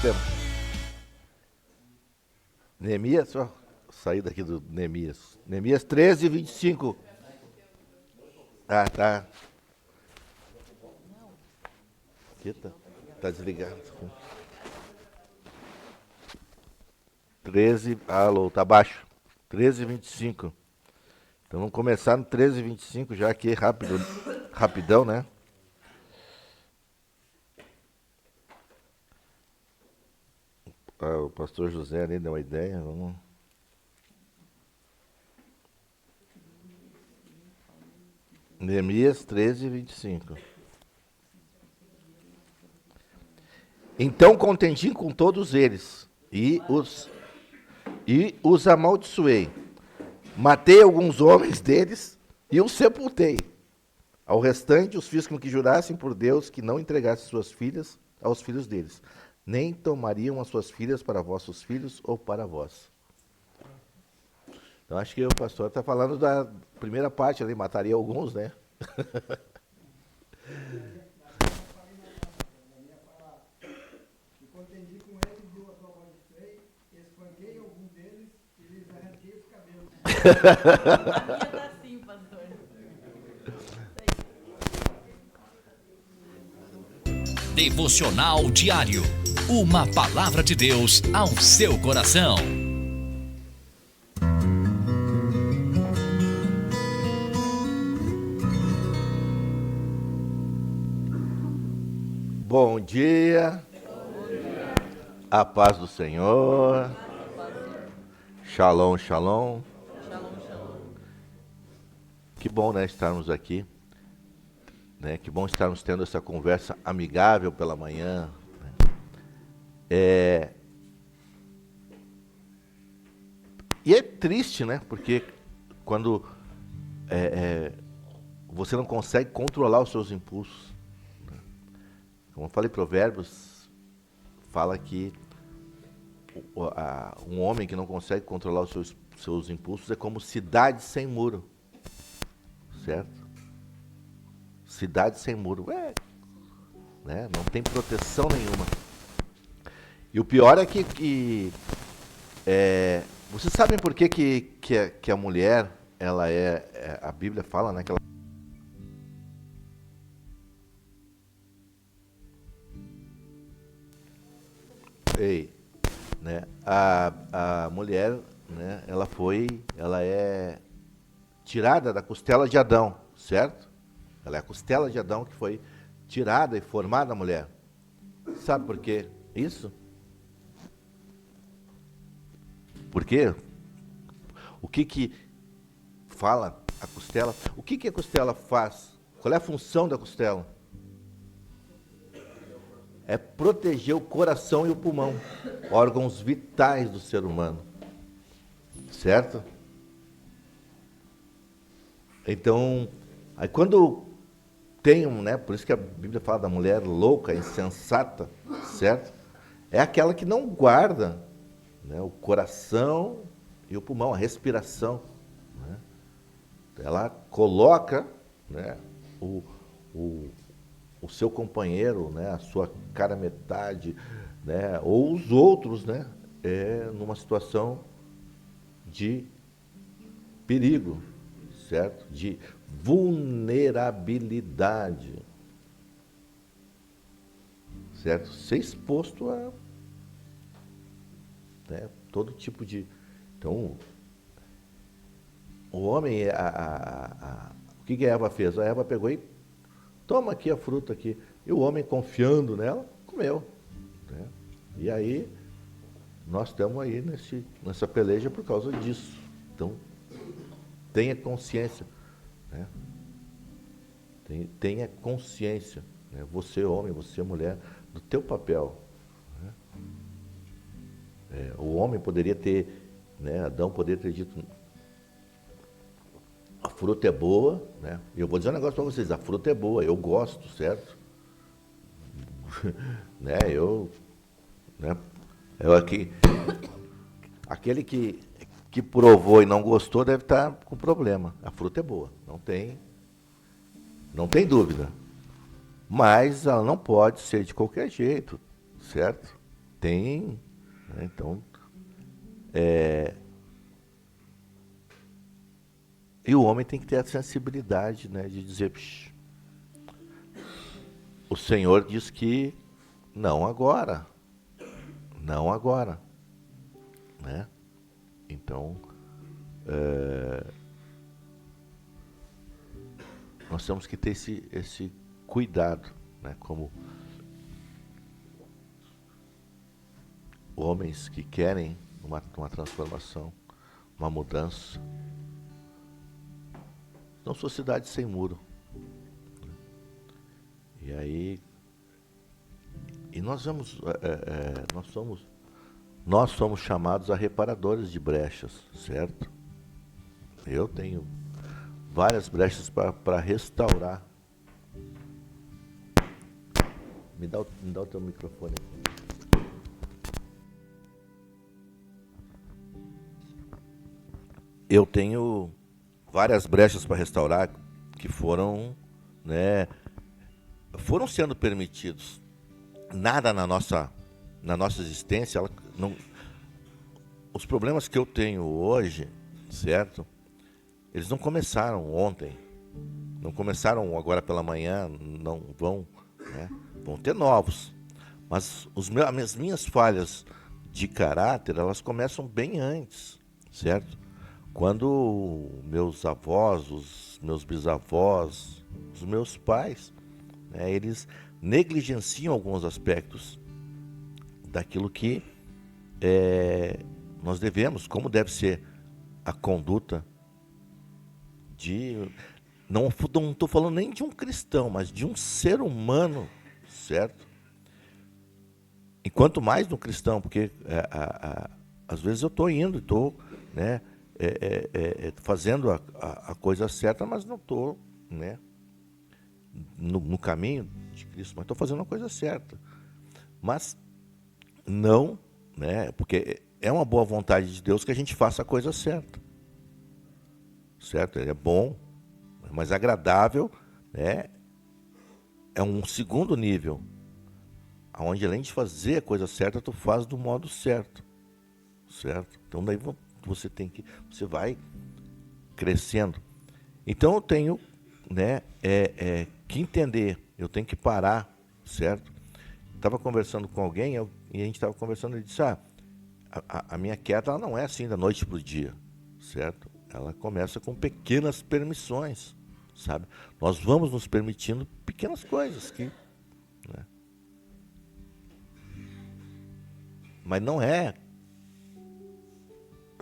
Temos. Neemias, só sair daqui do Neemias. Neemias 13, 25. Ah, tá. Aqui tá desligado. 13, alô, tá baixo. 13, 25. Então vamos começar no 13, 25 já aqui, rápido, rapidão, né? Ah, o pastor José ali deu uma ideia, vamos... Neemias 13, 25. Então contendi com todos eles e os amaldiçoei. Matei alguns homens deles e os sepultei. Ao restante, os fiz com que jurassem por Deus que não entregassem suas filhas aos filhos deles, nem tomariam as suas filhas para vossos filhos ou para vós. Então, acho que o pastor está falando da primeira parte ali, mataria alguns, né? Contendi com eles e o amaldiçoei, espanquei algum deles e lhes arranquei os cabelos. A minha tá assim, pastor. Devocional diário. Uma palavra de Deus ao seu coração. Bom dia. A paz do Senhor. Shalom, shalom. Que bom, né, estarmos aqui. Né? Que bom estarmos tendo essa conversa amigável pela manhã. Né? E é triste, né? Porque quando você não consegue controlar os seus impulsos. Né? Como eu falei, Provérbios fala que um homem que não consegue controlar os seus impulsos é como cidade sem muro. Certo? Cidade sem muro. Né? Não tem proteção nenhuma. E o pior é que vocês sabem por que a mulher, ela a Bíblia fala, né, que ela... Ei, né? A mulher, né, ela é tirada da costela de Adão, certo? Ela é a costela de Adão que foi tirada e formada a mulher. Sabe por quê? Isso? Por quê? O que fala a costela? O que a costela faz? Qual é a função da costela? É proteger o coração e o pulmão, órgãos vitais do ser humano. Certo? Então, aí quando tem né, por isso que a Bíblia fala da mulher louca, insensata, certo? É aquela que não guarda, né, o coração e o pulmão, a respiração. Né? Ela coloca, né, o seu companheiro, né, a sua cara metade, né, ou os outros, né, numa situação de perigo, certo? De vulnerabilidade, certo? Ser exposto a, né, todo tipo de... Então, o homem, o que a Eva fez? A Eva pegou e toma aqui a fruta aqui. E o homem, confiando nela, comeu. Né? E aí, nós estamos aí nessa peleja por causa disso. Então, tenha consciência. Né? Tenha consciência. Né? Você, homem, você, mulher, do teu papel. Né? O homem poderia ter, né, Adão poderia ter dito, a fruta é boa, né? Eu vou dizer um negócio para vocês, a fruta é boa, eu gosto, certo? Né? Aquele que provou e não gostou deve estar com problema. A fruta é boa, não tem dúvida. Mas ela não pode ser de qualquer jeito, certo? Tem, né? Então, e o homem tem que ter a sensibilidade, né, de dizer, "Psh, o Senhor diz que não agora, não agora", né? Então, nós temos que ter esse cuidado, né, como homens que querem uma transformação, uma mudança. Não sou cidade sem muro. E aí, e nós somos chamados a reparadores de brechas, certo? Eu tenho várias brechas para restaurar. Me dá o teu microfone aqui. Eu tenho várias brechas para restaurar que foram, né, foram sendo permitidos. Nada na nossa existência, os problemas que eu tenho hoje, certo? Eles não começaram ontem, não começaram agora pela manhã, não vão, né? Vão ter novos. Mas as minhas falhas de caráter, elas começam bem antes, certo? Quando meus avós, os meus bisavós, os meus pais, né, eles negligenciam alguns aspectos daquilo que nós devemos, como deve ser a conduta de... Não estou falando nem de um cristão, mas de um ser humano, certo? E quanto mais no cristão, porque às vezes eu estou indo, estou, né, fazendo a coisa certa, mas não estou, né, no caminho de Cristo, mas estou fazendo a coisa certa. Mas não, né, porque é uma boa vontade de Deus que a gente faça a coisa certa. Certo? É bom, mas agradável, né, é um segundo nível, onde além de fazer a coisa certa, tu faz do modo certo. Certo? Então daí você vai crescendo. Então eu tenho, né, que entender, eu tenho que parar, certo? Estava conversando com alguém e a gente estava conversando e ele disse, a minha queda ela não é assim da noite para o dia, certo? Ela começa com pequenas permissões, sabe? Nós vamos nos permitindo pequenas coisas que, né? Mas não é,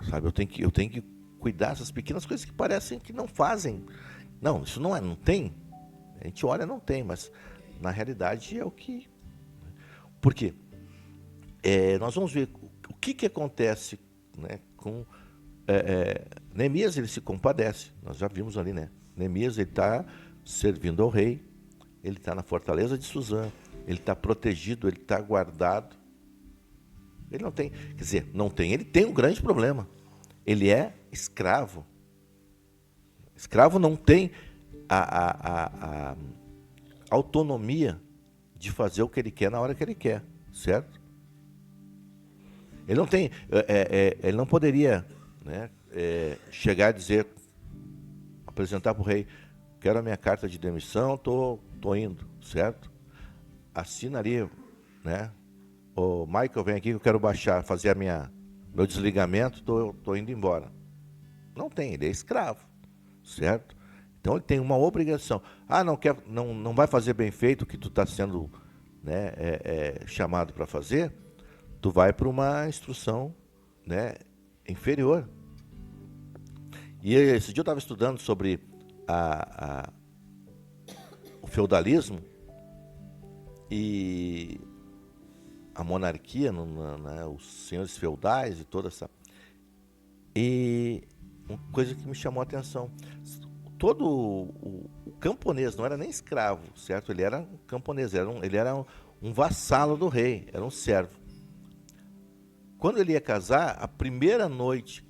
sabe? Eu tenho que cuidar dessas pequenas coisas que parecem que não fazem. Não, isso não tem. A gente olha, não tem, mas na realidade é o que... Por quê? Nós vamos ver o que acontece, né, com... Neemias, ele se compadece. Nós já vimos ali, né? Neemias, ele está servindo ao rei. Ele está na fortaleza de Suzã. Ele está protegido, ele está guardado. Ele não tem... Quer dizer, não tem. Ele tem um grande problema. Ele é escravo. Escravo não tem a autonomia de fazer o que ele quer na hora que ele quer, certo? Ele não tem, ele não poderia, né, chegar a dizer, apresentar para o rei, quero a minha carta de demissão, tô indo, certo? Assina ali, né? Ô, Michael, vem aqui que eu quero fazer meu desligamento, tô indo embora. Não tem, ele é escravo, certo? Então ele tem uma obrigação. Não vai fazer bem feito o que tu está sendo, né, chamado para fazer, tu vai para uma instrução, né, inferior. E esse dia eu estava estudando sobre o feudalismo e a monarquia, né, os senhores feudais e toda essa... E uma coisa que me chamou a atenção, todo o camponês não era nem escravo, certo? Ele era um camponês, ele era um vassalo do rei, era um servo. Quando ele ia casar, a primeira noite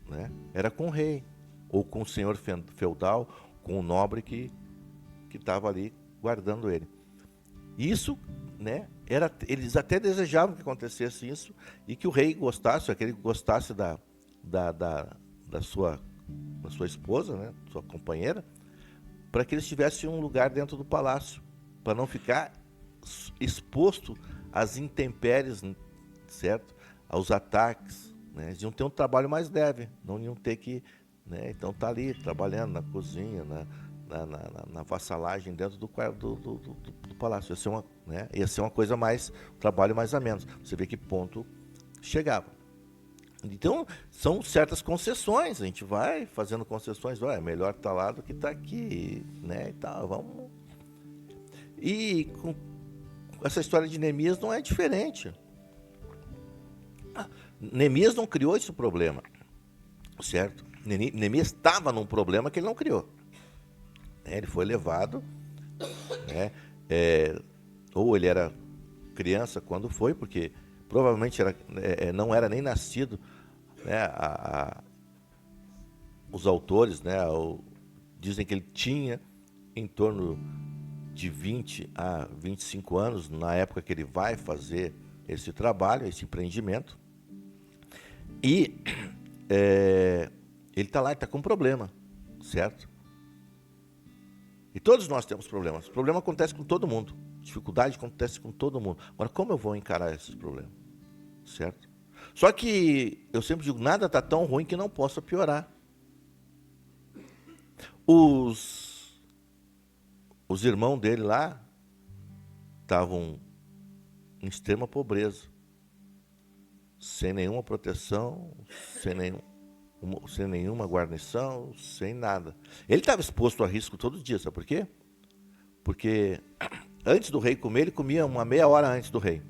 né, era com o rei, ou com o senhor feudal, com o nobre que estava ali guardando ele. Isso né, eles até desejavam que acontecesse isso e que o rei gostasse, que ele gostasse da sua esposa, né, sua companheira, para que eles tivessem um lugar dentro do palácio, para não ficar exposto às intempéries, certo? Aos ataques, né? Eles iam ter um trabalho mais leve, não iam ter que, né? Então tá ali trabalhando na cozinha, na vassalagem dentro do palácio. Ia ser uma coisa mais, um trabalho mais a menos. Você vê que ponto chegava. Então, são certas concessões, a gente vai fazendo concessões, é melhor estar lá do que estar aqui, né, e tal, vamos. E com essa história de Neemias não é diferente. Neemias não criou esse problema, certo? Neemias estava num problema que ele não criou. Ele foi levado, né, ou ele era criança quando foi, porque provavelmente não era nem nascido, né, os autores, né, dizem que ele tinha em torno de 20 a 25 anos, na época que ele vai fazer esse trabalho, esse empreendimento. E ele está lá, ele está com um problema, certo? E todos nós temos problemas. O problema acontece com todo mundo. Dificuldade acontece com todo mundo. Agora, como eu vou encarar esses problemas? Certo? Só que eu sempre digo, nada está tão ruim que não possa piorar. Os irmãos dele lá estavam em extrema pobreza, sem nenhuma proteção, sem nenhuma guarnição, sem nada. Ele estava exposto a risco todo dia, sabe por quê? Porque antes do rei comer, ele comia uma meia hora antes do rei.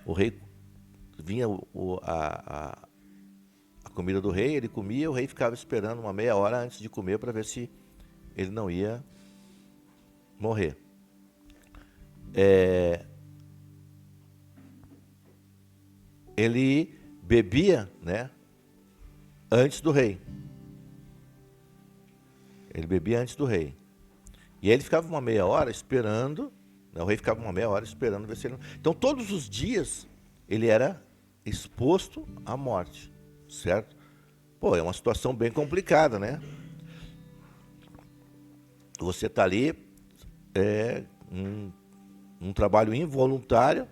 O rei vinha a comida do rei, ele comia, o rei ficava esperando uma meia hora antes de comer para ver se ele não ia morrer. Ele bebia, né, antes do rei. Ele bebia antes do rei. E aí ele ficava uma meia hora esperando, né, o rei ficava uma meia hora esperando ver se ele não... Então todos os dias ele era exposto à morte, certo? Pô, é uma situação bem complicada, né? Você está ali, um trabalho involuntário,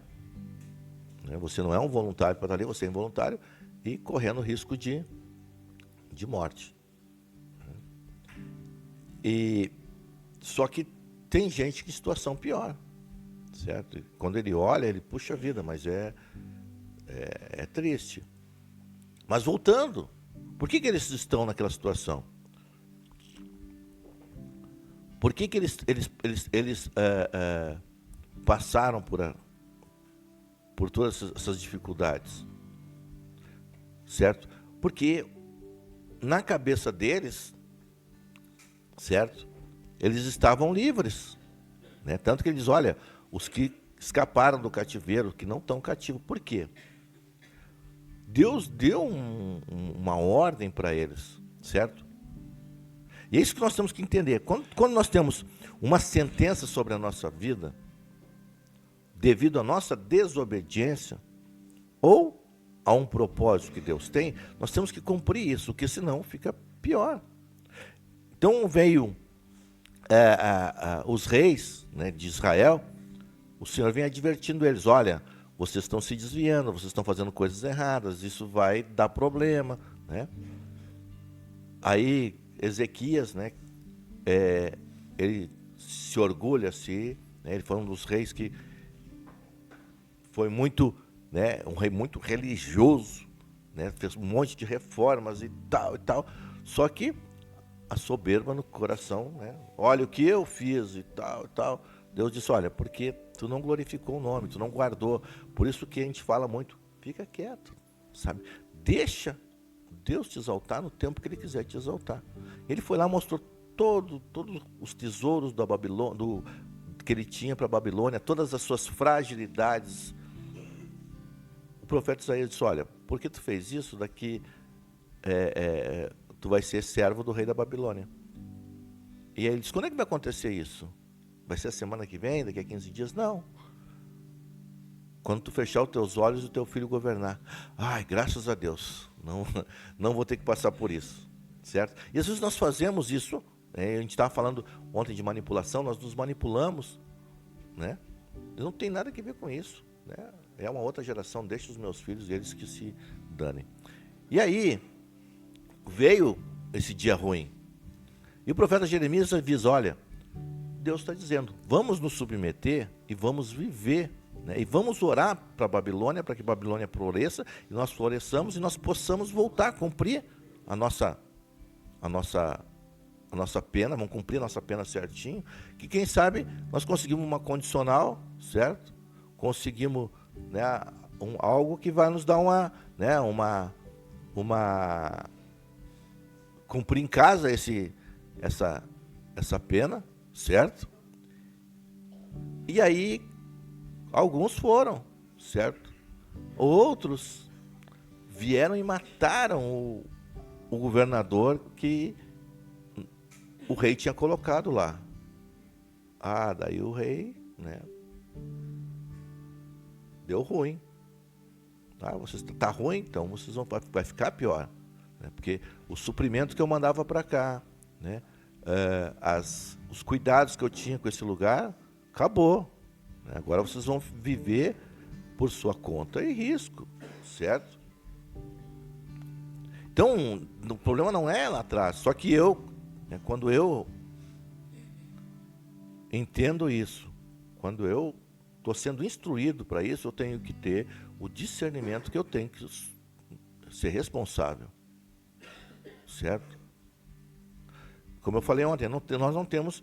né? Você não é um voluntário para estar ali, você é involuntário e correndo risco de morte. E só que tem gente que em situação pior, certo? E quando ele olha, ele puxa a vida, mas é triste. Mas voltando, por que eles estão naquela situação? Por que eles passaram por todas essas dificuldades? Certo? Porque na cabeça deles, certo? Eles estavam livres, né? Tanto que eles, olha, os que escaparam do cativeiro, que não estão cativos. Por quê? Deus deu uma ordem para eles, certo? E é isso que nós temos que entender. Quando nós temos uma sentença sobre a nossa vida, devido à nossa desobediência, ou a um propósito que Deus tem, nós temos que cumprir isso, porque senão fica pior. Então veio os reis, né, de Israel, o Senhor vem advertindo eles, olha, vocês estão se desviando, vocês estão fazendo coisas erradas, isso vai dar problema, né? Aí Ezequias, né, ele se orgulha, né, ele foi um dos reis que foi muito, né, um rei muito religioso, né, fez um monte de reformas e tal, só que a soberba no coração, né, olha o que eu fiz e tal. Deus disse, olha, porque tu não glorificou o nome, tu não guardou. Por isso que a gente fala muito, fica quieto, sabe? Deixa Deus te exaltar no tempo que Ele quiser te exaltar. Ele foi lá e mostrou todos os tesouros da Babilônia, que ele tinha para a Babilônia, todas as suas fragilidades. O profeta Isaías disse, olha, por que tu fez isso? Daqui tu vai ser servo do rei da Babilônia. E aí ele disse, quando é que vai acontecer isso? Vai ser a semana que vem, daqui a 15 dias? Não. Quando tu fechar os teus olhos e o teu filho governar. Ai, graças a Deus. Não vou ter que passar por isso. Certo? E às vezes nós fazemos isso. Né? A gente estava falando ontem de manipulação, nós nos manipulamos. Né? Não tem nada a ver com isso. Né? É uma outra geração, deixa os meus filhos, eles que se danem. E aí, veio esse dia ruim. E o profeta Jeremias avisa, olha, Deus está dizendo, vamos nos submeter e vamos viver, né? E vamos orar para a Babilônia, para que a Babilônia floresça, e nós floresçamos e nós possamos voltar a cumprir a nossa pena, vamos cumprir a nossa pena certinho, que quem sabe nós conseguimos uma condicional, certo? Conseguimos, né, algo que vai nos dar uma cumprir em casa essa pena, certo? E aí alguns foram, certo? Outros vieram e mataram o governador que o rei tinha colocado lá. Ah, daí o rei, né, deu ruim. Ah, vocês tá ruim, então vocês vai ficar pior, né? Porque o suprimento que eu mandava para cá, né, os cuidados que eu tinha com esse lugar, acabou. Né? Agora vocês vão viver por sua conta e risco, certo? Então, o problema não é lá atrás, só que né, quando eu entendo isso, quando eu estou sendo instruído para isso, eu tenho que ter o discernimento que eu tenho que ser responsável, certo? Como eu falei ontem, nós não temos,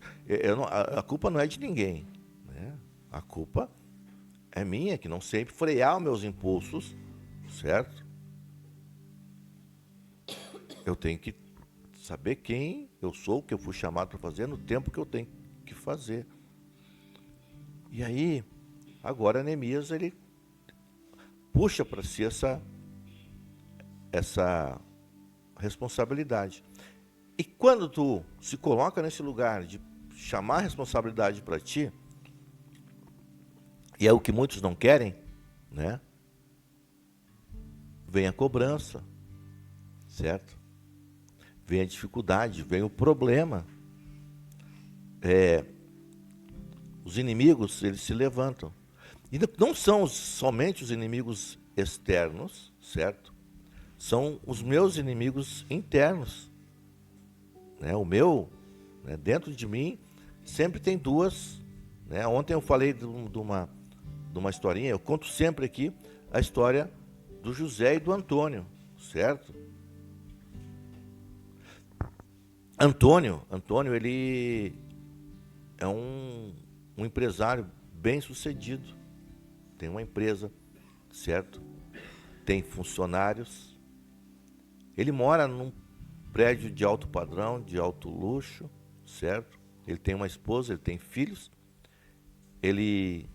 a culpa não é de ninguém, né? A culpa é minha, que não sei frear os meus impulsos, certo? Eu tenho que saber quem eu sou, o que eu fui chamado para fazer, no tempo que eu tenho que fazer. E aí, agora Neemias, ele puxa para si essa responsabilidade. E quando tu se coloca nesse lugar de chamar a responsabilidade para ti, e é o que muitos não querem, né? Vem a cobrança, certo? Vem a dificuldade, vem o problema. Os inimigos, eles se levantam. E não são somente os inimigos externos, certo? São os meus inimigos internos. Né? O meu, né, dentro de mim, sempre tem duas. Né? Ontem eu falei de uma historinha, eu conto sempre aqui a história do José e do Antônio, certo? Antônio, ele é um empresário bem sucedido, tem uma empresa, certo? Tem funcionários, ele mora num prédio de alto padrão, de alto luxo, certo? Ele tem uma esposa, ele tem filhos, ele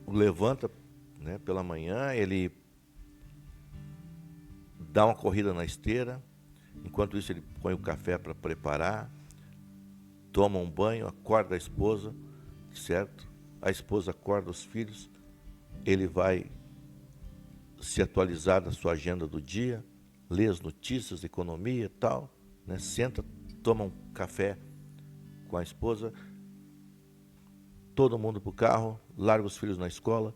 levanta, né, pela manhã, ele dá uma corrida na esteira, enquanto isso ele põe o café para preparar, toma um banho, acorda a esposa, certo? A esposa acorda os filhos, ele vai se atualizar da sua agenda do dia, lê as notícias, economia e tal, né? Senta, toma um café com a esposa, todo mundo para o carro, larga os filhos na escola,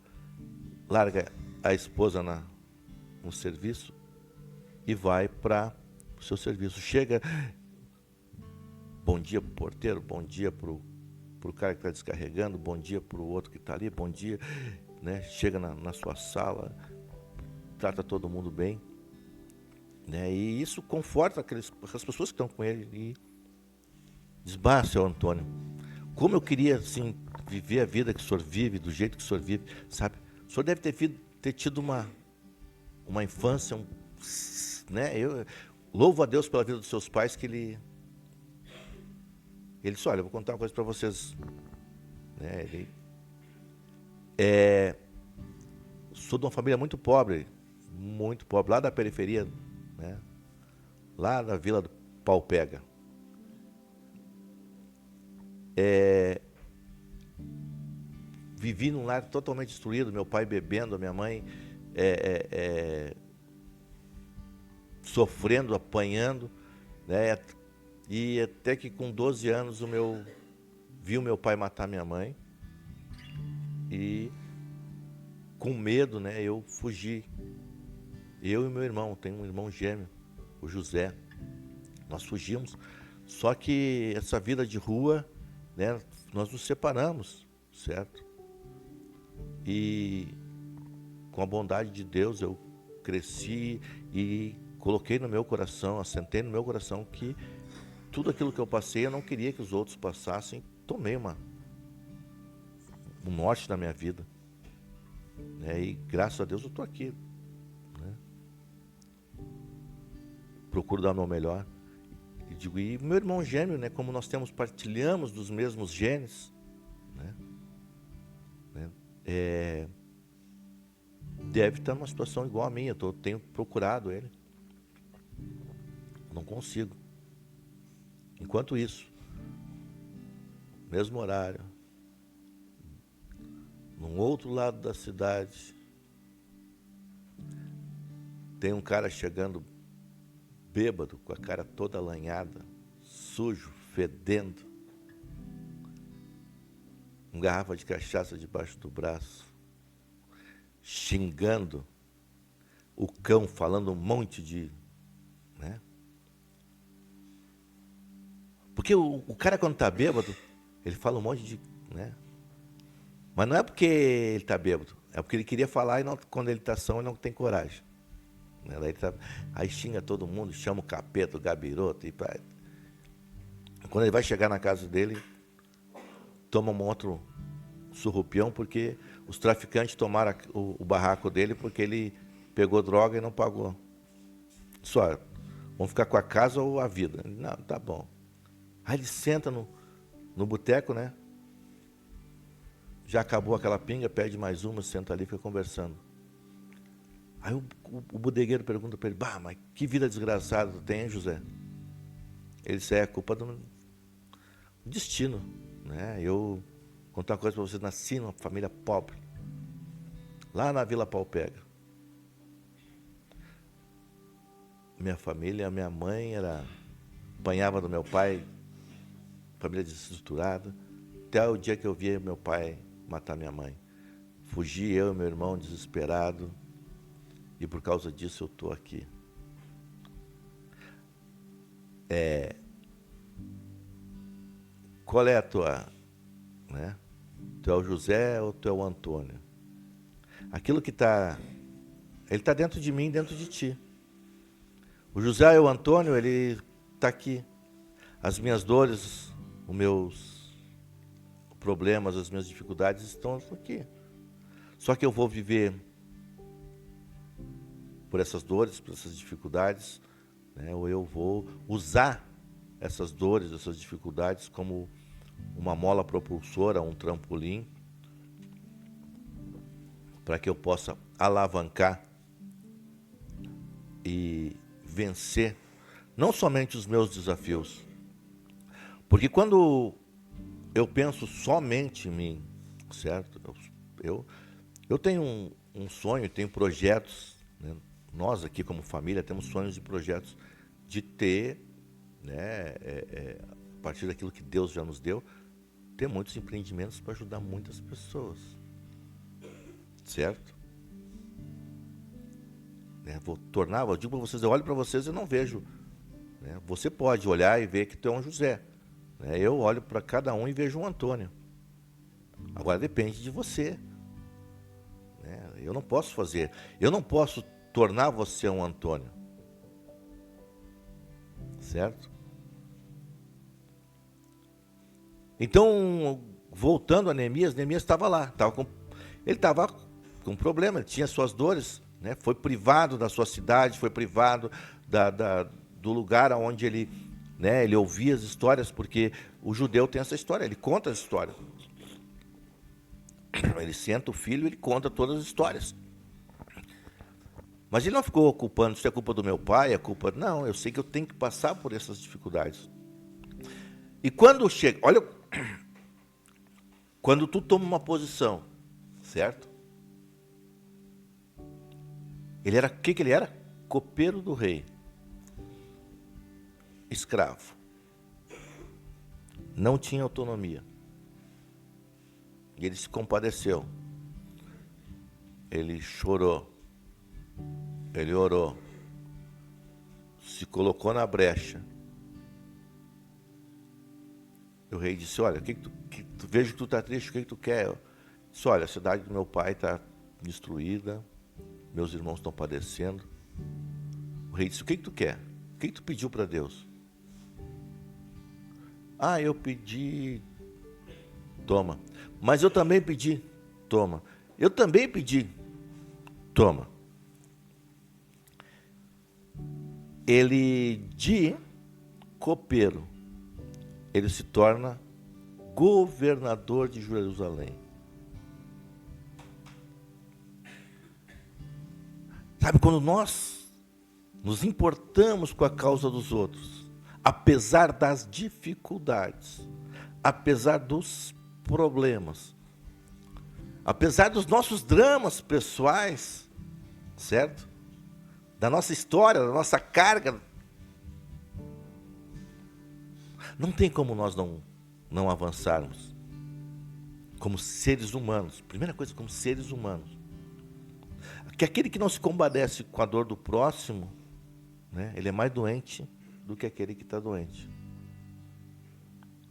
larga a esposa no serviço e vai para o seu serviço. Chega, bom dia para o porteiro, bom dia para o cara que está descarregando, bom dia para o outro que está ali, bom dia, né? Chega na sua sala, trata todo mundo bem, né? E isso conforta aquelas pessoas que estão com ele e diz, bah, seu Antônio, como eu queria, assim, viver a vida que o senhor vive, do jeito que o senhor vive, sabe? O senhor deve ter tido uma infância, né? Eu louvo a Deus pela vida dos seus pais, que ele disse, olha, eu vou contar uma coisa para vocês, né? Sou de uma família muito pobre, lá da periferia, né? Lá na Vila do Pau Pega. Vivi num lar totalmente destruído, meu pai bebendo, a minha mãe sofrendo, apanhando, né? E até que com 12 anos vi o meu pai matar minha mãe e com medo, né, eu fugi. Eu e meu irmão, tenho um irmão gêmeo, o José. Nós fugimos. Só que essa vida de rua, né, nós nos separamos, certo? E com a bondade de Deus eu cresci e coloquei no meu coração, assentei no meu coração que tudo aquilo que eu passei eu não queria que os outros passassem. Tomei um norte na minha vida, né? E graças a Deus eu estou aqui, né? Procuro dar o meu melhor. E meu irmão gêmeo, né, como nós partilhamos dos mesmos genes, né, deve estar numa situação igual a minha. Eu tenho procurado ele, não consigo. Enquanto isso, mesmo horário, num outro lado da cidade, tem um cara chegando bêbado, com a cara toda lanhada, sujo, fedendo, com garrafa de cachaça debaixo do braço, xingando o cão, falando um monte de... né? Porque o cara, quando está bêbado, ele fala um monte de... né? Mas não é porque ele está bêbado, é porque ele queria falar e não, quando ele está são, ele não tem coragem. Aí xinga todo mundo, chama o capeta, o gabiroto. Quando ele vai chegar na casa dele, toma um outro surrupião, porque os traficantes tomaram o barraco dele porque ele pegou droga e não pagou. Só, vão ficar com a casa ou a vida? Não, tá bom. Aí ele senta no boteco, né? Já acabou aquela pinga, pede mais uma, senta ali e fica conversando. Aí o bodegueiro pergunta para ele: bah, mas que vida desgraçada tu tem, hein, José? Ele disse: é culpa do destino, né? Eu vou contar uma coisa para vocês: nasci numa família pobre, lá na Vila Paupega. Minha família, minha mãe apanhava do meu pai, família desestruturada, até o dia que eu vi meu pai matar minha mãe. Fugi, eu e meu irmão, desesperado. E por causa disso eu estou aqui. Qual é a tua, né? Tu é o José ou tu é o Antônio? Aquilo que está... ele está dentro de mim, dentro de ti. O José e o Antônio, ele está aqui. As minhas dores, os meus problemas, as minhas dificuldades estão aqui. Só que eu vou viver por essas dores, por essas dificuldades, né? Ou eu vou usar essas dores, essas dificuldades como uma mola propulsora, um trampolim, para que eu possa alavancar e vencer não somente os meus desafios. Porque quando eu penso somente em mim, certo? Eu tenho um sonho, tenho projetos, né? Nós aqui como família temos sonhos e projetos de ter, né, a partir daquilo que Deus já nos deu, ter muitos empreendimentos para ajudar muitas pessoas, certo? Eu digo para vocês, eu olho para vocês e não vejo, né? Você pode olhar e ver que tu é um José, né? Eu olho para cada um e vejo um Antônio. Agora depende de você, né? Eu não posso tornar você um Antônio, certo? Então, voltando a Neemias estava lá, ele estava com problema, ele tinha suas dores, né? Foi privado da sua cidade, foi privado do lugar onde ele, né, ele ouvia as histórias, porque o judeu tem essa história, ele conta as histórias. Ele senta o filho e ele conta todas as histórias. Mas ele não ficou culpando, isso é culpa do meu pai, é culpa... Não, eu sei que eu tenho que passar por essas dificuldades. E quando chega... Olha quando tu toma uma posição, certo? Ele era, o que ele era? Copeiro do rei. Escravo. Não tinha autonomia. E ele se compadeceu. Ele chorou. Ele orou. Se colocou na brecha. O rei disse, olha, vejo que tu está triste, o que tu quer? Eu disse, olha, a cidade do meu pai está destruída, meus irmãos estão padecendo. O rei disse, o que tu quer? O que tu pediu para Deus? Ah, eu pedi, toma. Mas eu também pedi, toma. Eu também pedi, toma. Ele, de copeiro, ele se torna governador de Jerusalém. Sabe, quando nós nos importamos com a causa dos outros, apesar das dificuldades, apesar dos problemas, apesar dos nossos dramas pessoais, certo? Da nossa história, da nossa carga, não tem como nós não avançarmos como seres humanos. Primeira coisa, como seres humanos. Que aquele que não se compadece com a dor do próximo, né, ele é mais doente do que aquele que está doente.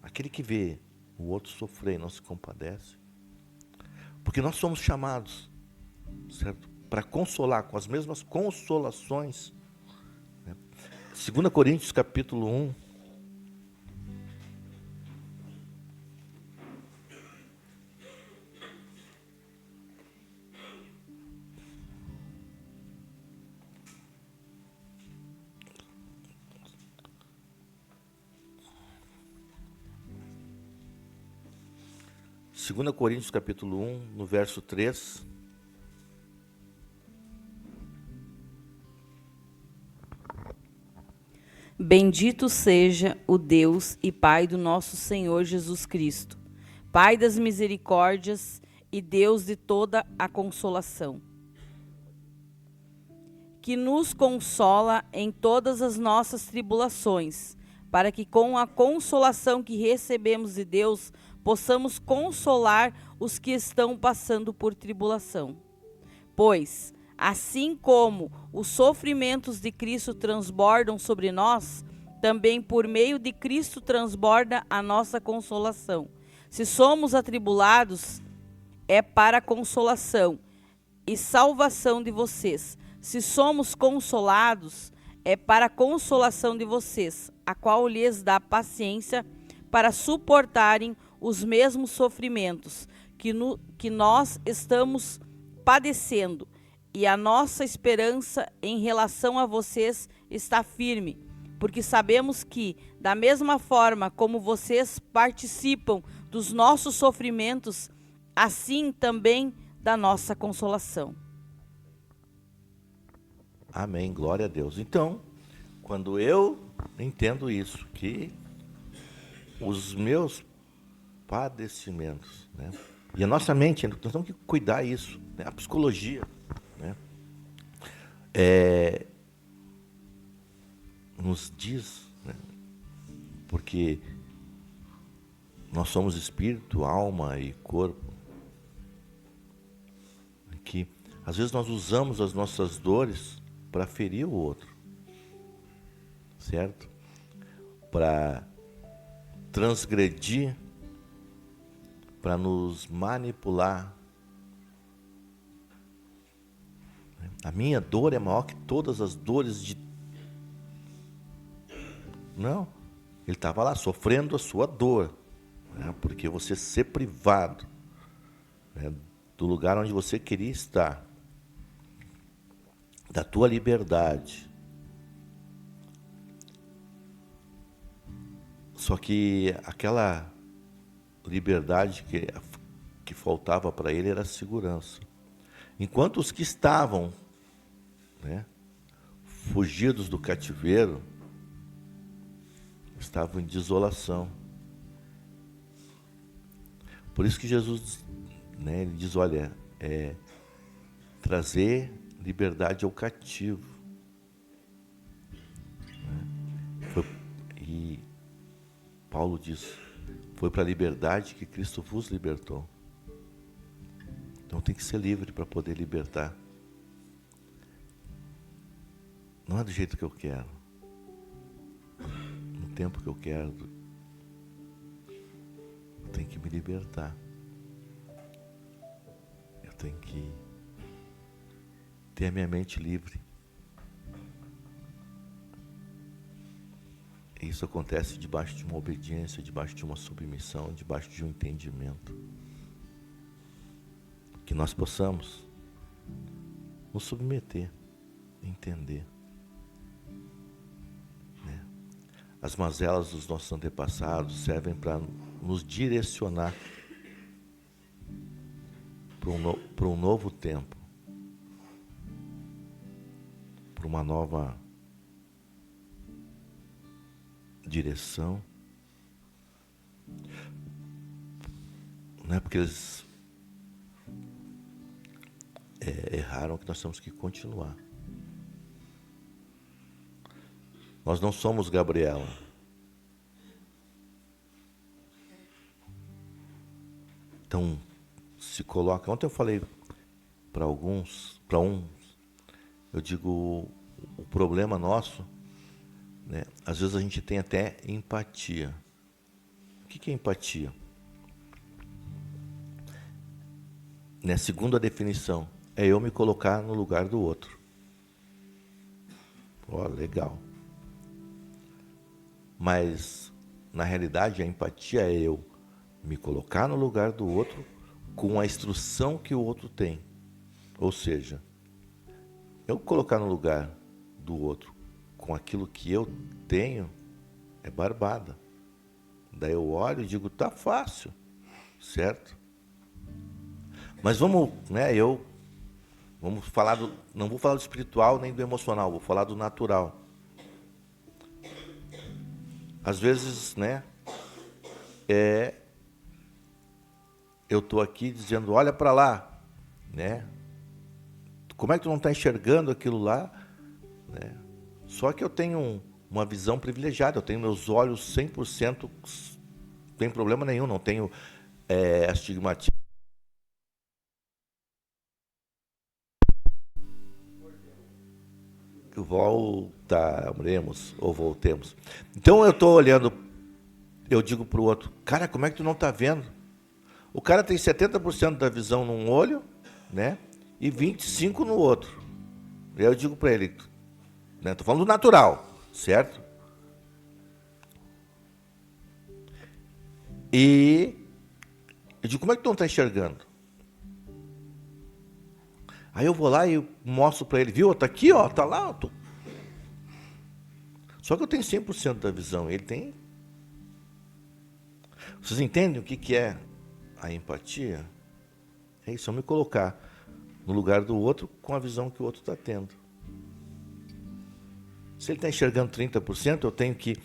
Aquele que vê o outro sofrer e não se compadece. Porque nós somos chamados, certo, para consolar com as mesmas consolações. Né? 2 Coríntios capítulo 1. Segunda Coríntios capítulo 1, no verso 3. Bendito seja o Deus e Pai do nosso Senhor Jesus Cristo, Pai das misericórdias e Deus de toda a consolação, que nos consola em todas as nossas tribulações, para que com a consolação que recebemos de Deus, possamos consolar os que estão passando por tribulação. Pois, assim como os sofrimentos de Cristo transbordam sobre nós, também por meio de Cristo transborda a nossa consolação. Se somos atribulados, é para a consolação e salvação de vocês. Se somos consolados, é para a consolação de vocês, a qual lhes dá paciência para suportarem os mesmos sofrimentos que nós estamos padecendo. E a nossa esperança em relação a vocês está firme, porque sabemos que, da mesma forma como vocês participam dos nossos sofrimentos, assim também da nossa consolação. Amém, glória a Deus. Então, quando eu entendo isso, que os meus padecimentos, né? E a nossa mente, nós temos que cuidar disso, né? A psicologia, né? Nos diz, né? Porque nós somos espírito, alma e corpo, que às vezes nós usamos as nossas dores para ferir o outro, certo? Para transgredir, para nos manipular. A minha dor é maior que todas as dores de... Não, ele estava lá sofrendo a sua dor, né? Porque você ser privado, né, do lugar onde você queria estar, da tua liberdade. Só que aquela liberdade que faltava para ele era a segurança. Enquanto os que estavam, né, fugidos do cativeiro estavam em desolação. Por isso que Jesus, né, ele diz, olha, trazer liberdade ao cativo. E Paulo diz, foi para a liberdade que Cristo vos libertou. Então tem que ser livre para poder libertar. Não é do jeito que eu quero, no tempo que eu quero. Eu tenho que me libertar. Eu tenho que ter a minha mente livre. E isso acontece debaixo de uma obediência, debaixo de uma submissão, debaixo de um entendimento. Que nós possamos nos submeter, entender. Né? As mazelas dos nossos antepassados servem para nos direcionar para um novo tempo, para uma nova direção. Não é porque eles erraram que nós temos que continuar. Nós não somos Gabriela. Então, se coloca... Ontem eu falei para uns, eu digo, o problema nosso, né, às vezes a gente tem até empatia. O que é empatia? Né, segundo a definição, é eu me colocar no lugar do outro. Ó, legal. Mas, na realidade, a empatia é eu me colocar no lugar do outro com a instrução que o outro tem. Ou seja, eu colocar no lugar do outro com aquilo que eu tenho é barbada. Daí eu olho e digo, tá fácil, certo? Mas vamos, né, vamos falar não vou falar do espiritual nem do emocional, vou falar do natural. Às vezes, né, eu estou aqui dizendo, olha para lá, né? Como é que tu não está enxergando aquilo lá? Né? Só que eu tenho uma visão privilegiada, eu tenho meus olhos 100%, não tem problema nenhum, não tenho astigmatismo. Voltemos. Então eu estou olhando, eu digo para o outro, cara, como é que tu não está vendo? O cara tem 70% da visão num olho, né? E 25% no outro. E aí eu digo para ele, né? Estou falando do natural, certo? E eu digo, como é que tu não está enxergando? Aí eu vou lá e mostro para ele, viu? Está aqui, ó, está lá. Só que eu tenho 100% da visão, ele tem. Vocês entendem o que é a empatia? É isso, eu me colocar no lugar do outro com a visão que o outro está tendo. Se ele está enxergando 30%, eu tenho que,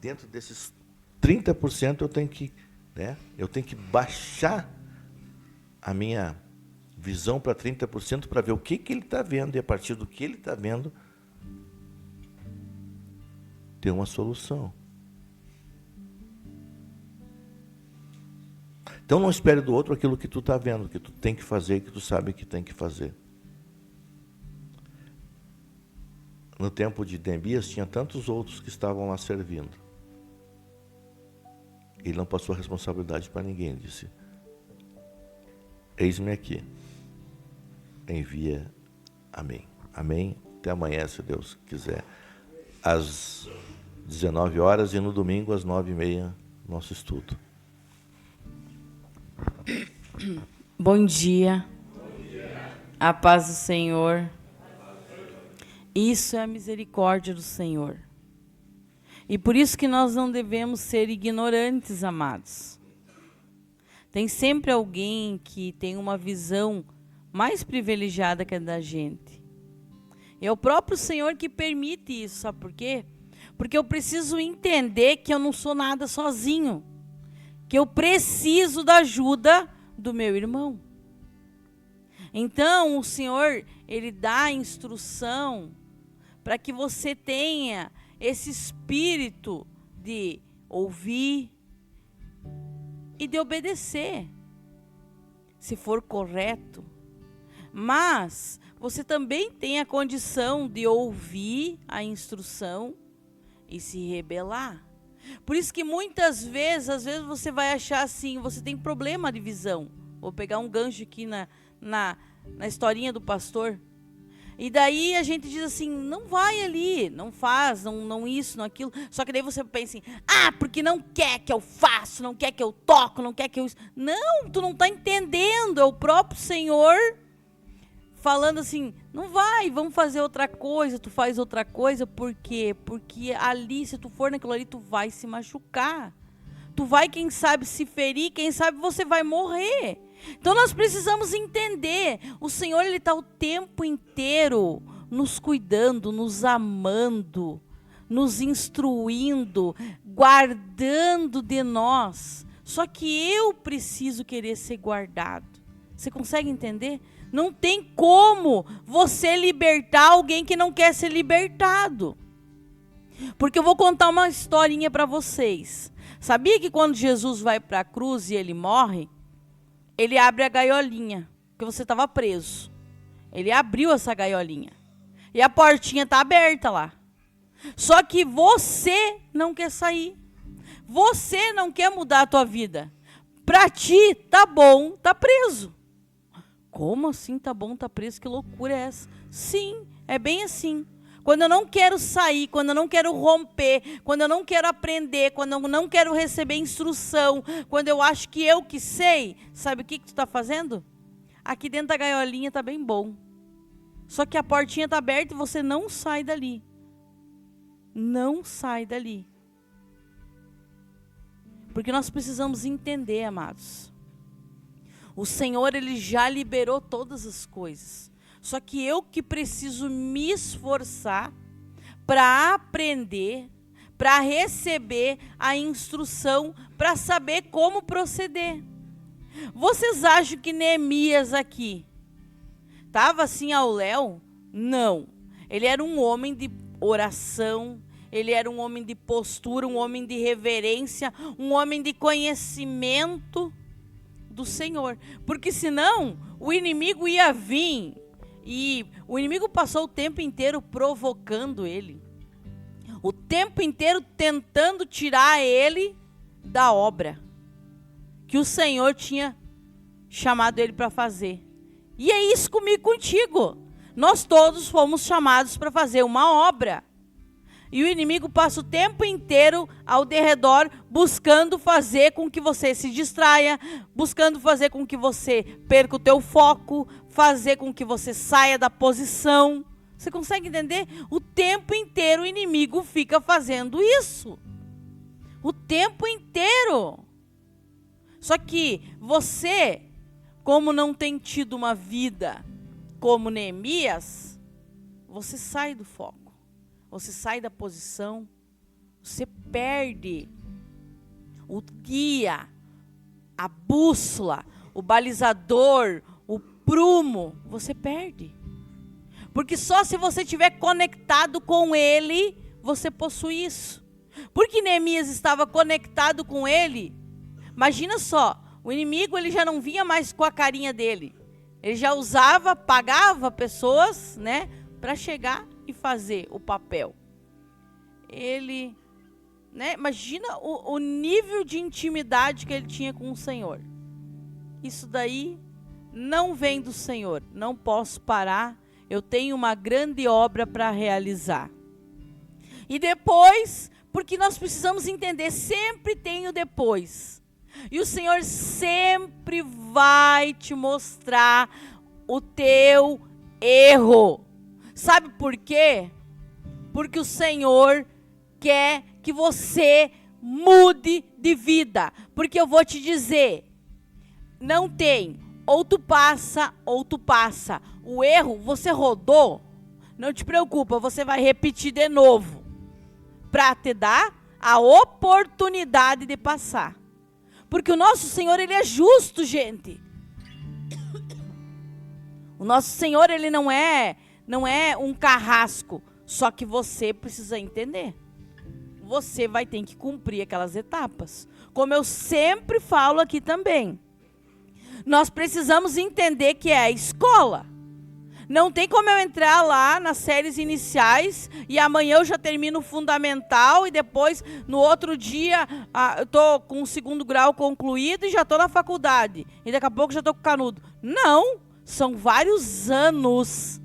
dentro desses 30%, eu tenho que, né, eu tenho que baixar a minha visão para 30% para ver o que ele está vendo, e a partir do que ele está vendo, ter uma solução. Então não espere do outro aquilo que tu está vendo, que tu tem que fazer, que tu sabe que tem que fazer. No tempo de Neemias tinha tantos outros que estavam lá servindo. Ele não passou a responsabilidade para ninguém, ele disse, eis-me aqui, envia a mim. Amém? Até amanhã, se Deus quiser. Às 19 horas e no domingo às 9h30, nosso estudo. Bom dia. A paz do Senhor. Isso é a misericórdia do Senhor. E por isso que nós não devemos ser ignorantes, amados. Tem sempre alguém que tem uma visão mais privilegiada que a da gente. É o próprio Senhor que permite isso, sabe por quê? Porque eu preciso entender que eu não sou nada sozinho. que eu preciso da ajuda do meu irmão. Então, o Senhor, Ele dá a instrução para que você tenha esse espírito de ouvir e de obedecer, se for correto. Mas você também tem a condição de ouvir a instrução e se rebelar. Por isso que muitas vezes, às vezes você vai achar assim, você tem problema de visão. Vou pegar um gancho aqui na historinha do pastor. E daí a gente diz assim, não vai ali, não faz, não isso, não aquilo. Só que daí você pensa assim, porque não quer que eu faça, não quer que eu toco, não quer que eu... Não, tu não está entendendo, é o próprio Senhor falando assim, não vai, vamos fazer outra coisa, tu faz outra coisa, por quê? Porque ali, se tu for naquilo ali, tu vai se machucar. Tu vai, quem sabe, se ferir, quem sabe você vai morrer. Então nós precisamos entender, o Senhor, Ele está o tempo inteiro nos cuidando, nos amando, nos instruindo, guardando de nós. Só que eu preciso querer ser guardado. Você consegue entender? Não tem como você libertar alguém que não quer ser libertado. Porque eu vou contar uma historinha para vocês. Sabia que quando Jesus vai para a cruz e Ele morre, Ele abre a gaiolinha, porque você estava preso. Ele abriu essa gaiolinha. E a portinha está aberta lá. Só que você não quer sair. Você não quer mudar a tua vida. Para ti, tá bom, tá preso. Como assim tá bom, tá preso? Que loucura é essa? Sim, é bem assim. Quando eu não quero sair, quando eu não quero romper, quando eu não quero aprender, quando eu não quero receber instrução, quando eu acho que eu que sei, sabe o que tu está fazendo? Aqui dentro da gaiolinha está bem bom. Só que a portinha está aberta e você não sai dali. Não sai dali. Porque nós precisamos entender, amados. O Senhor, Ele já liberou todas as coisas. Só que eu que preciso me esforçar para aprender, para receber a instrução, para saber como proceder. Vocês acham que Neemias aqui estava assim ao léu? Não. Ele era um homem de oração, ele era um homem de postura, um homem de reverência, um homem de conhecimento do Senhor. Porque senão o inimigo ia vir. E o inimigo passou o tempo inteiro provocando ele. O tempo inteiro tentando tirar ele da obra que o Senhor tinha chamado ele para fazer. E é isso comigo e contigo. Nós todos fomos chamados para fazer uma obra. E o inimigo passa o tempo inteiro ao derredor buscando fazer com que você se distraia, buscando fazer com que você perca o teu foco, fazer com que você saia da posição. Você consegue entender? O tempo inteiro o inimigo fica fazendo isso. O tempo inteiro. Só que você, como não tem tido uma vida como Neemias, você sai do foco. Você sai da posição, você perde o guia, a bússola, o balizador, o prumo, você perde. Porque só se você estiver conectado com ele, você possui isso. Porque Neemias estava conectado com ele, imagina só, o inimigo ele já não vinha mais com a carinha dele. Ele já usava, pagava pessoas, né, para chegar e fazer o papel. Ele, né, imagina o nível de intimidade que ele tinha com o Senhor. Isso daí não vem do Senhor. Não posso parar. Eu tenho uma grande obra para realizar. E depois, porque nós precisamos entender, sempre tem o depois. E o Senhor sempre vai te mostrar o teu erro. Sabe por quê? Porque o Senhor quer que você mude de vida. Porque eu vou te dizer, não tem, ou tu passa, ou tu passa. O erro, você rodou, não te preocupa, você vai repetir de novo. Para te dar a oportunidade de passar. Porque o nosso Senhor, Ele é justo, gente. O nosso Senhor, Ele não é um carrasco. Só que você precisa entender. Você vai ter que cumprir aquelas etapas. Como eu sempre falo aqui também. Nós precisamos entender que é a escola. Não tem como eu entrar lá nas séries iniciais e amanhã eu já termino o fundamental e depois, no outro dia, eu estou com o 2º grau concluído e já estou na faculdade. E daqui a pouco já estou com canudo. Não! São vários anos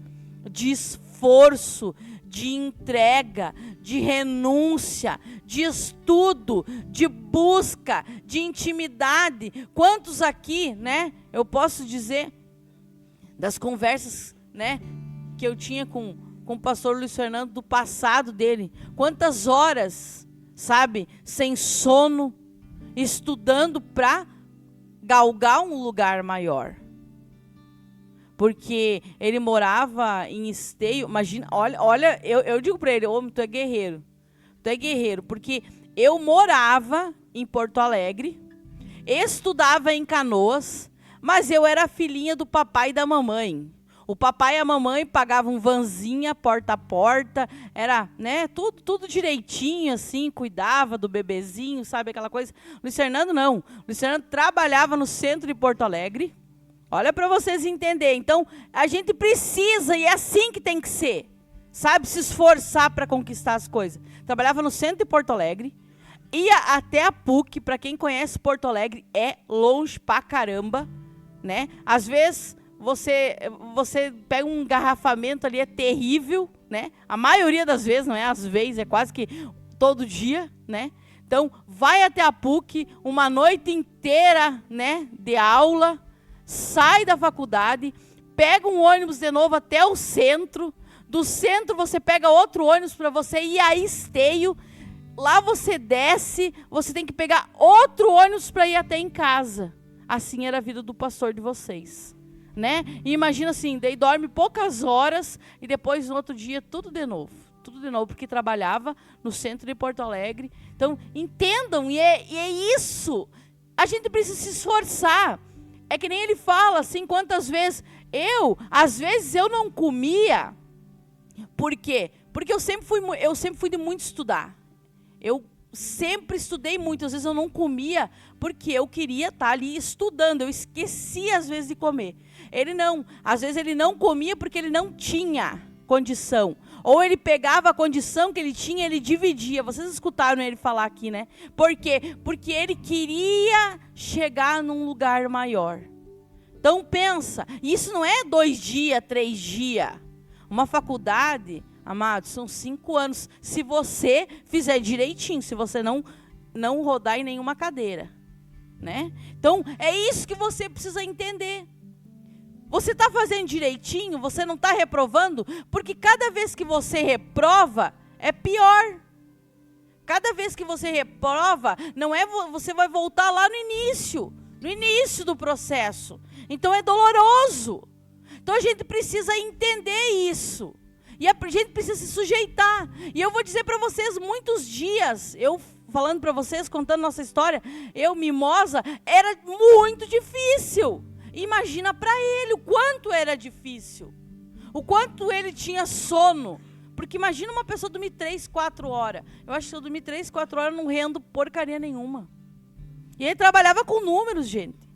de esforço, de entrega, de renúncia, de estudo, de busca, de intimidade. Quantos aqui, né, eu posso dizer, das conversas, né, que eu tinha com o pastor Luiz Fernando do passado dele, quantas horas, sabe, sem sono, estudando para galgar um lugar maior. Porque ele morava em Esteio, imagina, olha, eu digo para ele, homem, tu é guerreiro, porque eu morava em Porto Alegre, estudava em Canoas, mas eu era filhinha do papai e da mamãe. O papai e a mamãe pagavam vanzinha, porta a porta, era, né, tudo direitinho, assim, cuidava do bebezinho, sabe, aquela coisa. Luiz Fernando não. Luiz Fernando trabalhava no centro de Porto Alegre. Olha para vocês entenderem. Então, a gente precisa, e é assim que tem que ser, sabe, se esforçar para conquistar as coisas. Trabalhava no centro de Porto Alegre, ia até a PUC, para quem conhece Porto Alegre, é longe pra caramba, né? Às vezes você pega um engarrafamento ali, é terrível, né? A maioria das vezes, não é às vezes, é quase que todo dia, né? Então, vai até a PUC, uma noite inteira, né, de aula, sai da faculdade, pega um ônibus de novo até o centro, do centro você pega outro ônibus para você ir a Esteio, lá você desce, você tem que pegar outro ônibus para ir até em casa. Assim era a vida do pastor de vocês, né? E imagina assim, daí dorme poucas horas e depois no outro dia tudo de novo, porque trabalhava no centro de Porto Alegre. Então, entendam, e é isso, a gente precisa se esforçar. É que nem ele fala assim, quantas vezes às vezes eu não comia. Por quê? Porque eu sempre fui de muito estudar. Eu sempre estudei muito, às vezes eu não comia, porque eu queria estar ali estudando, eu esquecia às vezes de comer. Ele não, às vezes ele não comia porque ele não tinha condição. Ou ele pegava a condição que ele tinha, ele dividia. Vocês escutaram ele falar aqui, né? Por quê? Porque ele queria chegar num lugar maior. Então pensa, isso não é 2 dias, 3 dias. Uma faculdade, amados, são 5 anos. Se você fizer direitinho, se você não rodar em nenhuma cadeira, né? Então é isso que você precisa entender. Você está fazendo direitinho, você não está reprovando, porque cada vez que você reprova, é pior. Cada vez que você reprova, não é você vai voltar lá no início do processo. Então é doloroso. Então a gente precisa entender isso. E a gente precisa se sujeitar. E eu vou dizer para vocês, muitos dias, eu falando para vocês, contando nossa história, eu, mimosa, era muito difícil. Imagina para ele o quanto era difícil, o quanto ele tinha sono, porque imagina uma pessoa dormir 3, 4 horas, eu acho que se eu dormir 3, 4 horas não rendo porcaria nenhuma, e ele trabalhava com números, gente,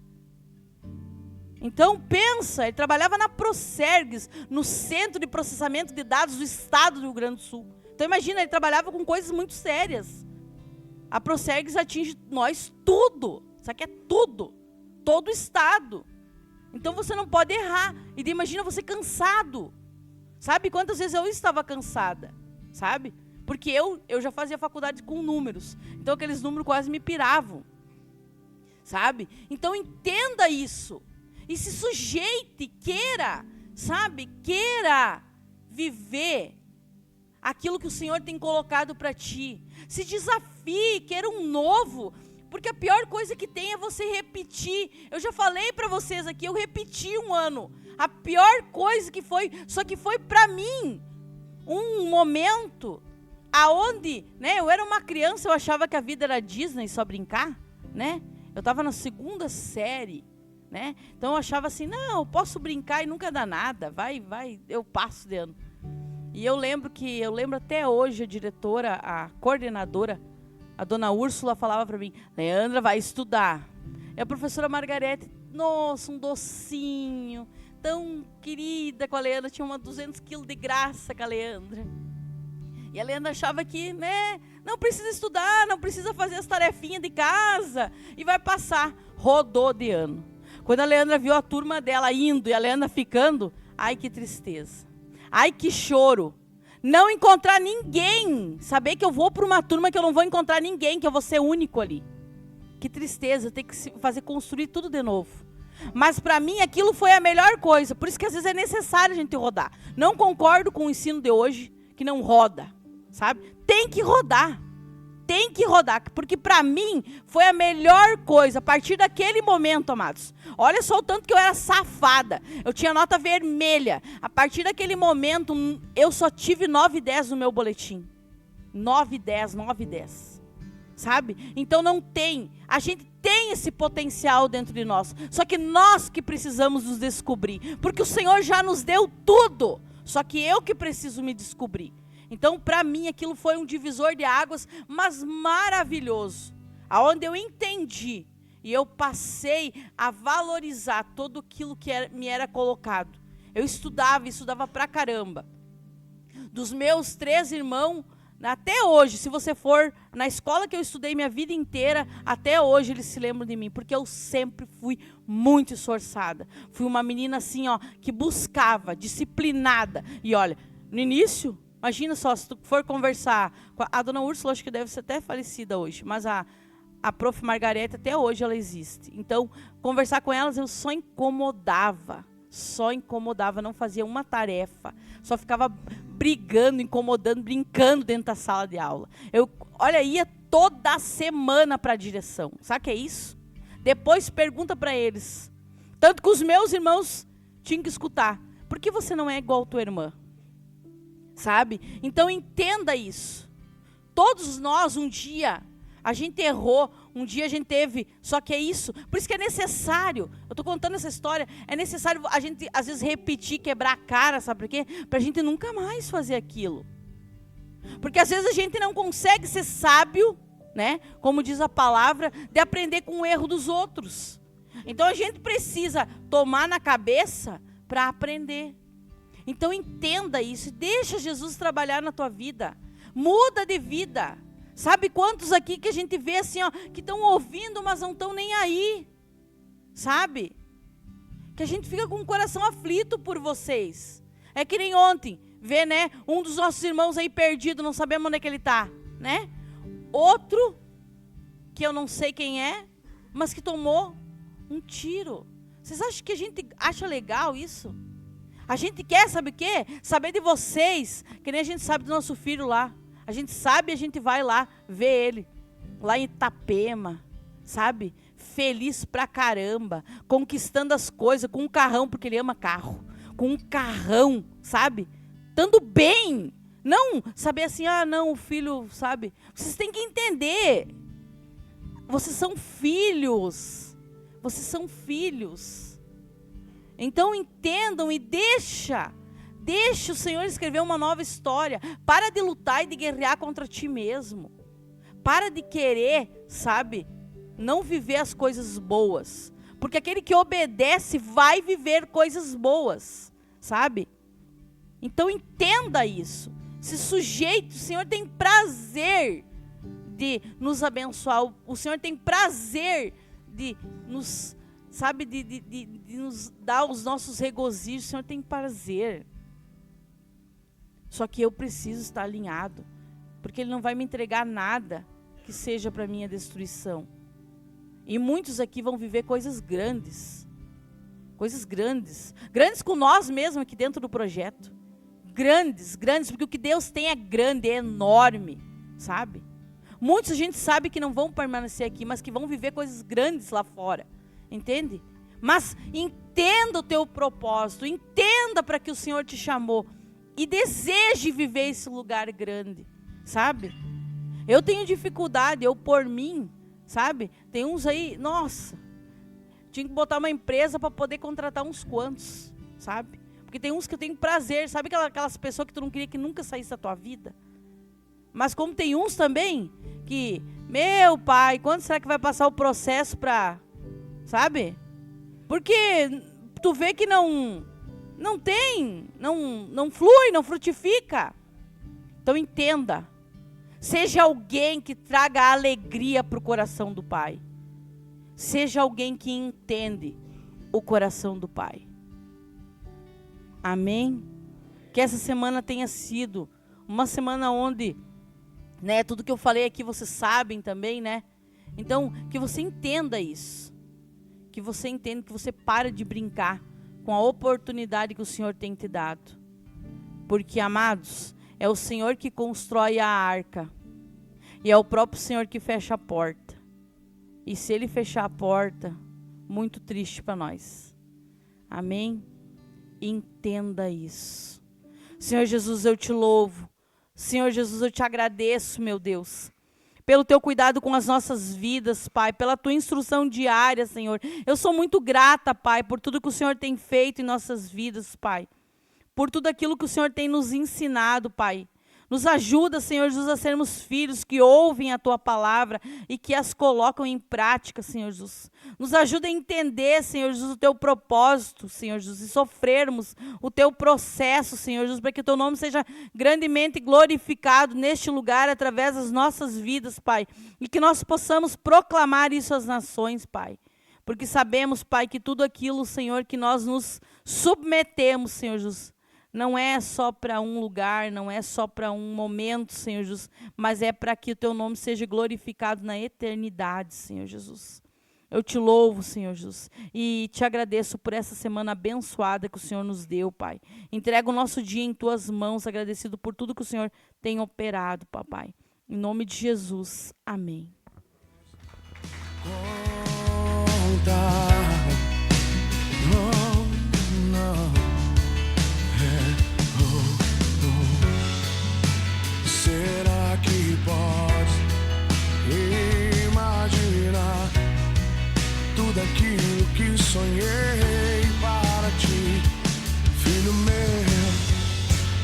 então pensa, ele trabalhava na Procergs, no Centro de Processamento de Dados do Estado do Rio Grande do Sul, então imagina, ele trabalhava com coisas muito sérias, a Procergs atinge nós tudo, isso aqui é tudo, todo o Estado. Então você não pode errar. E imagina você cansado. Sabe quantas vezes eu estava cansada? Sabe? Porque eu já fazia faculdade com números. Então aqueles números quase me piravam. Sabe? Então entenda isso. E se sujeite, queira, sabe? Queira viver aquilo que o Senhor tem colocado para ti. Se desafie, queira um novo. Porque a pior coisa que tem é você repetir. Eu já falei para vocês aqui, eu repeti 1 ano. A pior coisa que foi, só que foi para mim um momento aonde, né, eu era uma criança, eu achava que a vida era Disney, só brincar, né? Eu estava na 2ª série, né? Então eu achava assim, não, eu posso brincar e nunca dá nada, vai, eu passo de ano. E eu lembro até hoje a diretora, a coordenadora, a dona Úrsula falava para mim, Leandra, vai estudar. E a professora Margarete, nossa, um docinho, tão querida com a Leandra, tinha uma 200 quilos de graça com a Leandra. E a Leandra achava que, né, não precisa estudar, não precisa fazer as tarefinhas de casa, e vai passar. Rodou de ano. Quando a Leandra viu a turma dela indo e a Leandra ficando, ai que tristeza, ai que choro. Não encontrar ninguém, saber que eu vou para uma turma que eu não vou encontrar ninguém, que eu vou ser único ali. Que tristeza, ter que fazer construir tudo de novo. Mas para mim aquilo foi a melhor coisa, por isso que às vezes é necessário a gente rodar. Não concordo com o ensino de hoje, que não roda, sabe? Tem que rodar, porque para mim foi a melhor coisa, a partir daquele momento, amados. Olha só o tanto que eu era safada, eu tinha nota vermelha. A partir daquele momento, eu só tive 9 e 10 no meu boletim. 9 e 10, sabe? Então a gente tem esse potencial dentro de nós, só que nós que precisamos nos descobrir, porque o Senhor já nos deu tudo, só que eu que preciso me descobrir. Então, para mim, aquilo foi um divisor de águas, mas maravilhoso, aonde eu entendi e eu passei a valorizar todo aquilo que me era colocado. Eu estudava pra caramba. Dos meus 3 irmãos, até hoje, se você for na escola que eu estudei minha vida inteira, até hoje eles se lembram de mim, porque eu sempre fui muito esforçada. Fui uma menina assim, ó, que buscava, disciplinada. E olha, no início, imagina só, se tu for conversar com a dona Úrsula, acho que deve ser até falecida hoje, mas a prof. Margarete, até hoje ela existe. Então, conversar com elas, eu só incomodava, não fazia uma tarefa, só ficava brigando, incomodando, brincando dentro da sala de aula. Ia toda semana para a direção. Sabe o que é isso? Depois pergunta para eles. Tanto que os meus irmãos tinham que escutar. Por que você não é igual a tua irmã? Sabe? Então entenda isso. Todos nós um dia a gente errou, um dia a gente teve, só que é isso. Por isso que é necessário, eu estou contando essa história, é necessário a gente às vezes repetir, quebrar a cara, sabe por quê? Para a gente nunca mais fazer aquilo. Porque às vezes a gente não consegue ser sábio, né? Como diz a palavra, de aprender com o erro dos outros. Então a gente precisa tomar na cabeça para aprender. Então entenda isso, deixa Jesus trabalhar na tua vida, muda de vida. Sabe quantos aqui que a gente vê assim, ó, que estão ouvindo, mas não estão nem aí, sabe? Que a gente fica com o coração aflito por vocês. É que nem ontem, vê, né, um dos nossos irmãos aí perdido, não sabemos onde é que ele está, né? Outro, que eu não sei quem é, mas que tomou um tiro. Vocês acham que a gente acha legal isso? A gente quer, sabe o quê? Saber de vocês, que nem a gente sabe do nosso filho lá. A gente sabe, a gente vai lá ver ele, lá em Itapema, sabe? Feliz pra caramba, conquistando as coisas, com um carrão, porque ele ama carro. Com um carrão, sabe? Estando bem. Não saber assim, não, o filho, sabe? Vocês têm que entender. Vocês são filhos. Vocês são filhos. Então entendam e deixa o Senhor escrever uma nova história. Para de lutar e de guerrear contra ti mesmo. Para de querer, sabe, não viver as coisas boas. Porque aquele que obedece vai viver coisas boas, sabe? Então entenda isso. Se sujeite, o Senhor tem prazer de nos abençoar. O Senhor tem prazer de nos, sabe, de nos dar os nossos regozijos. O Senhor tem prazer. Só que eu preciso estar alinhado, porque Ele não vai me entregar nada que seja para minha destruição. E muitos aqui vão viver coisas grandes. Coisas grandes. Grandes com nós mesmos aqui dentro do projeto. Grandes, porque o que Deus tem é grande, é enorme, sabe? Muitos a gente sabe que não vão permanecer aqui, mas que vão viver coisas grandes lá fora. Entende? Mas entenda o teu propósito, entenda para que o Senhor te chamou. E deseje viver esse lugar grande, sabe? Eu tenho dificuldade, eu por mim, sabe? Tem uns aí, nossa, tinha que botar uma empresa para poder contratar uns quantos, sabe? Porque tem uns que eu tenho prazer, sabe aquelas pessoas que tu não queria que nunca saísse da tua vida? Mas como tem uns também que, meu pai, quando será que vai passar o processo para, sabe? Porque tu vê que não flui, não frutifica. Então entenda, seja alguém que traga alegria para o coração do Pai. Seja alguém que entende o coração do Pai. Amém? Que essa semana tenha sido uma semana onde, né, tudo que eu falei aqui vocês sabem também, né? Então, que você entenda isso. Que você entenda, que você pare de brincar com a oportunidade que o Senhor tem te dado. Porque, amados, é o Senhor que constrói a arca. E é o próprio Senhor que fecha a porta. E se Ele fechar a porta, muito triste para nós. Amém? Entenda isso. Senhor Jesus, eu te louvo. Senhor Jesus, eu te agradeço, meu Deus, pelo teu cuidado com as nossas vidas, Pai, pela tua instrução diária, Senhor. Eu sou muito grata, Pai, por tudo que o Senhor tem feito em nossas vidas, Pai. Por tudo aquilo que o Senhor tem nos ensinado, Pai. Nos ajuda, Senhor Jesus, a sermos filhos que ouvem a Tua palavra e que as colocam em prática, Senhor Jesus. Nos ajuda a entender, Senhor Jesus, o Teu propósito, Senhor Jesus, e sofrermos o Teu processo, Senhor Jesus, para que o Teu nome seja grandemente glorificado neste lugar, através das nossas vidas, Pai. E que nós possamos proclamar isso às nações, Pai. Porque sabemos, Pai, que tudo aquilo, Senhor, que nós nos submetemos, Senhor Jesus, não é só para um lugar, não é só para um momento, Senhor Jesus, mas é para que o Teu nome seja glorificado na eternidade, Senhor Jesus. Eu te louvo, Senhor Jesus, e te agradeço por essa semana abençoada que o Senhor nos deu, Pai. Entrega o nosso dia em Tuas mãos, agradecido por tudo que o Senhor tem operado, Papai. Em nome de Jesus, amém. Será que pode imaginar tudo aquilo que sonhei para ti, filho meu?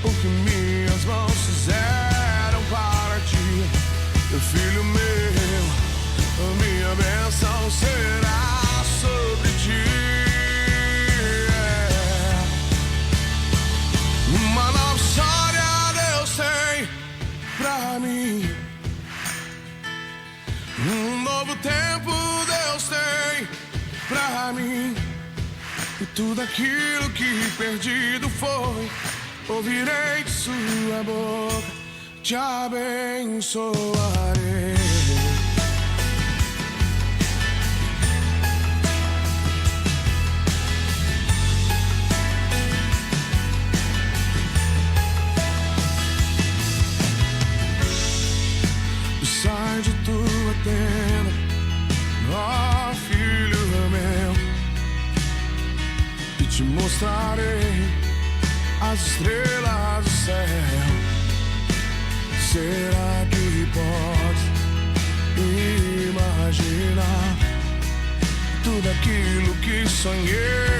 O que minhas mãos fizeram para ti, filho meu, a minha bênção será sobre ti. Uma nova história Deus tem pra mim, um novo tempo Deus tem pra mim, e tudo aquilo que perdido foi, ouvirei de sua boca, te abençoarei. Sai de tua tenda, ó filho meu, e te mostrarei as estrelas do céu. Será que pode imaginar tudo aquilo que sonhei